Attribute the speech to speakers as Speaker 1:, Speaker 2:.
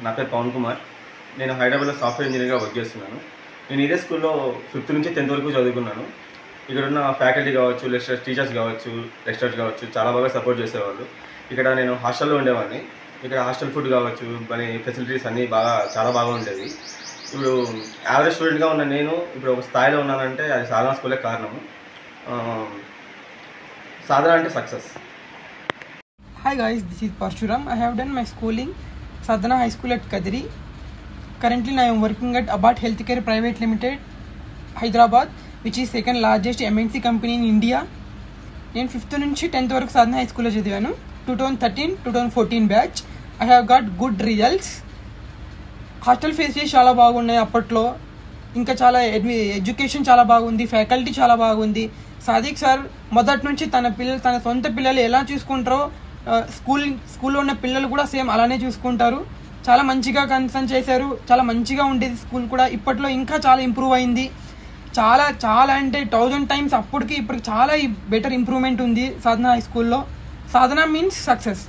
Speaker 1: నా పేరు పవన్ కుమార్. నేను హైదరాబాద్లో సాఫ్ట్వేర్ ఇంజనీర్గా వర్క్ చేస్తున్నాను. నేను ఇదే స్కూల్లో 5th నుంచి 10th వరకు చదువుకున్నాను. ఇక్కడ ఉన్న ఫ్యాకల్టీ కావచ్చు, టీచర్స్ కావచ్చు, లెక్చరర్స్ కావచ్చు చాలా బాగా సపోర్ట్ చేసేవాళ్ళు. ఇక్కడ నేను హాస్టల్లో ఉండేవాడిని. ఇక్కడ హాస్టల్ ఫుడ్ కావచ్చు, మరి ఫెసిలిటీస్ అన్నీ చాలా బాగా ఉండేవి. ఇప్పుడు యావరేజ్ స్టూడెంట్గా ఉన్న నేను ఇప్పుడు ఒక స్థాయిలో ఉన్నానంటే అది సాధన స్కూలే కారణము. సాధన అంటే success.
Speaker 2: Hi guys, this is Parshuram. I have done my schooling Sadhana High School at Kadiri. Currently I am working at Abhat Healthcare Private Limited, Hyderabad, which is second largest MNC company in India. నేను 5th నుంచి 10th వరకు సాధన high స్కూల్లో చదివాను. 2013-2014 batch. I have got good results. Hostel facilities చాలా బాగున్నాయి అప్పట్లో. ఇంకా చాలా ఎడ్యుకేషన్ చాలా బాగుంది, ఫ్యాకల్టీ చాలా బాగుంది. సాదిక్ సార్ మొదటి నుంచి తన సొంత పిల్లలు ఎలా చూసుకుంటారో స్కూల్లో ఉన్న పిల్లలు కూడా సేమ్ అలానే చూసుకుంటారు. చాలా మంచిగా కన్సర్న్ చేశారు. చాలా మంచిగా ఉండేది స్కూల్ కూడా. ఇప్పట్లో ఇంకా చాలా ఇంప్రూవ్ అయింది. చాలా చాలా అంటే 1000 times అప్పటికి ఇప్పటికి చాలా బెటర్ ఇంప్రూవ్మెంట్ ఉంది సాధన హై స్కూల్లో. సాధన మీన్స్ సక్సెస్.